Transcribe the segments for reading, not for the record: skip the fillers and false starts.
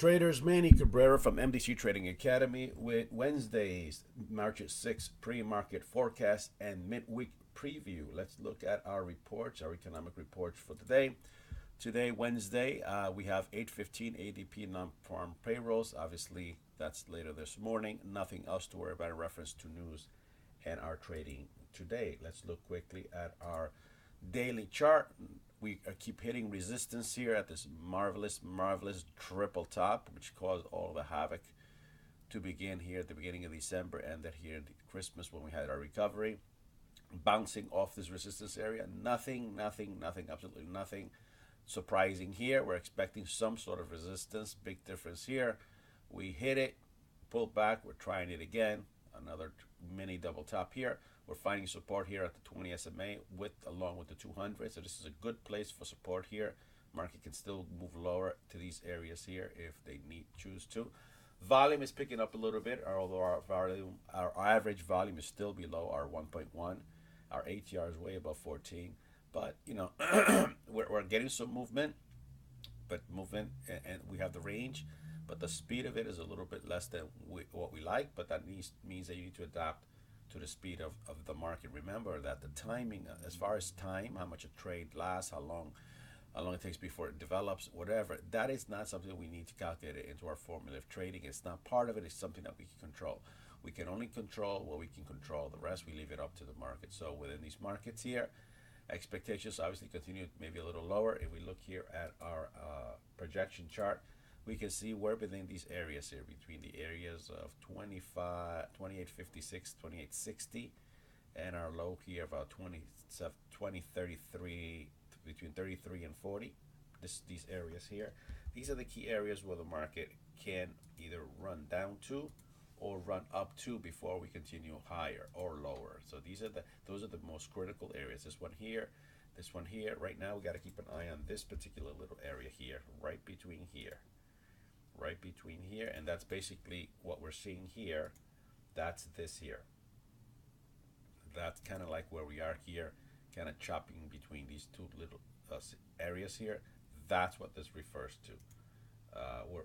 Traders, Manny Cabrera from MDC Trading Academy with Wednesday's March 6th pre-market forecast and midweek preview. Let's look at our reports, our economic reports for today. Today, Wednesday, we have 8:15 ADP non-farm payrolls. Obviously, that's later this morning. Nothing else to worry about in reference to news and our trading today. Let's look quickly at our daily chart. We keep hitting resistance here at this marvelous triple top, which caused all the havoc to begin here at the beginning of December and that here in Christmas when we had our recovery. Bouncing off this resistance area, nothing, absolutely nothing surprising here. We're expecting some sort of resistance. Big difference here. We hit it, pulled back, we're trying it again. Another mini double top here. We're finding support here at the 20 SMA along with the 200. So this is a good place for support here. Market can still move lower to these areas here if they choose to. Volume is picking up a little bit, although our average volume is still below our 1.1. Our ATR is way above 14. But you know, we're getting some movement, and we have the range, but the speed of it is a little bit less than what we like. But that means that you need to adapt to the speed of the market. Remember that the timing, as far as time, how much a trade lasts, how long it takes before it develops, whatever, that is not something that we need to calculate into our formula of trading. It's not part of it. It's something that we can control. We can only control what we can control. The rest, we leave it up to the market. So within these markets here, expectations obviously continue maybe a little lower. If we look here at our projection chart, we can see we're within these areas here, between the areas of 2856, 2860, and our low here about 2033, between 33 and 40. These areas here. These are the key areas where the market can either run down to or run up to before we continue higher or lower. So those are the most critical areas. This one here. Right now, we got to keep an eye on this particular little area here, right between here, and that's basically what we're seeing here. That's this here. That's kind of like where we are here, kind of chopping between these two little areas here. That's what this refers to.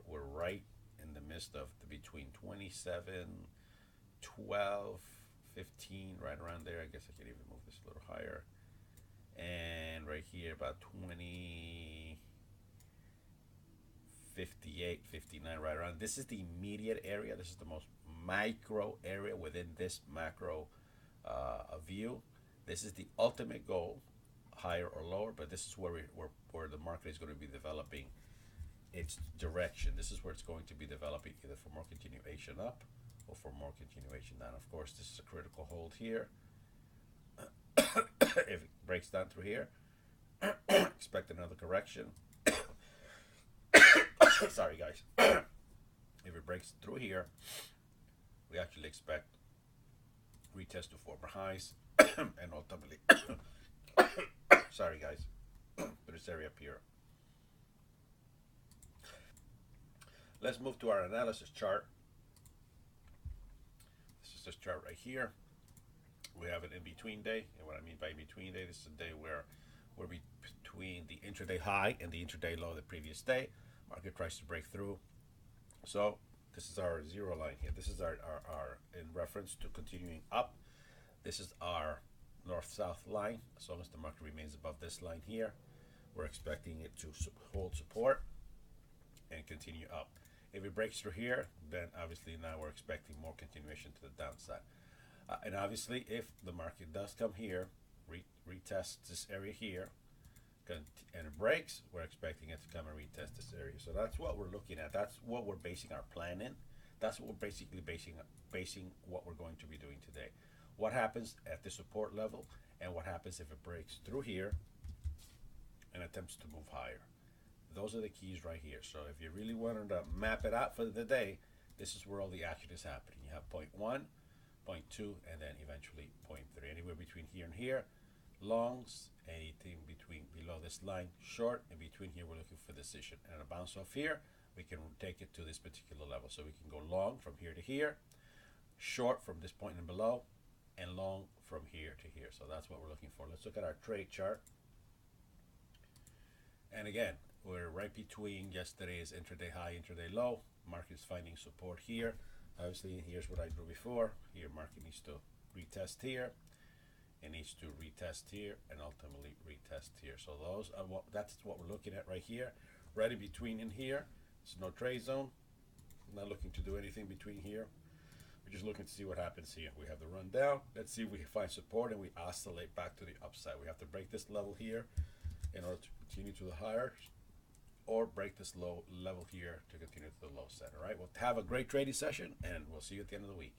We're right in the midst of between 27, 12, 15, right around there. I guess I can even move this a little higher. And right here about 20, 58, 59, right around. This is the immediate area. This is the most micro area within this macro view. This is the ultimate goal, higher or lower, but this is where the market is going to be developing its direction. This is where it's going to be developing, either for more continuation up or for more continuation down. Of course, this is a critical hold here. If it breaks down through here, expect another correction. Sorry, guys. If it breaks through here, we actually expect retest to former highs and ultimately, sorry, guys, to this area up here. Let's move to our analysis chart. This is this chart right here. We have an in-between day. And what I mean by in-between day, this is a day where we're between the intraday high and the intraday low of the previous day. Market tries to break through. So this is our zero line here. This is our in reference to continuing up. This is our north-south line. As long as the market remains above this line here, we're expecting it to hold support and continue up. If it breaks through here, then obviously now we're expecting more continuation to the downside. And obviously, if the market does come here, retest this area here, and it breaks, we're expecting it to come and retest this area. So that's what we're looking at. That's what we're basing our plan in. That's what we're basically basing what we're going to be doing today. What happens at the support level, and what happens if it breaks through here and attempts to move higher. Those are the keys right here. So if you really wanted to map it out for the day, this is where all the action is happening. You have point 1, point 2, and then eventually point 3. Anywhere between here and here, longs, anything below this line, short, and between here we're looking for decision. And a bounce off here, we can take it to this particular level. So we can go long from here to here, short from this point and below, and long from here to here. So that's what we're looking for. Let's look at our trade chart. And again, We're right between yesterday's intraday high, intraday low. Market's finding support here. Obviously, here's what I drew before. Here, market needs to retest here. It needs to retest here and ultimately retest here. So that's what we're looking at right here. Right in between in here. It's no trade zone. I'm not looking to do anything between here. We're just looking to see what happens here. We have the run down. Let's see if we can find support and we oscillate back to the upside. We have to break this level here in order to continue to the higher, or break this low level here to continue to the low set. All right, well, have a great trading session, and we'll see you at the end of the week.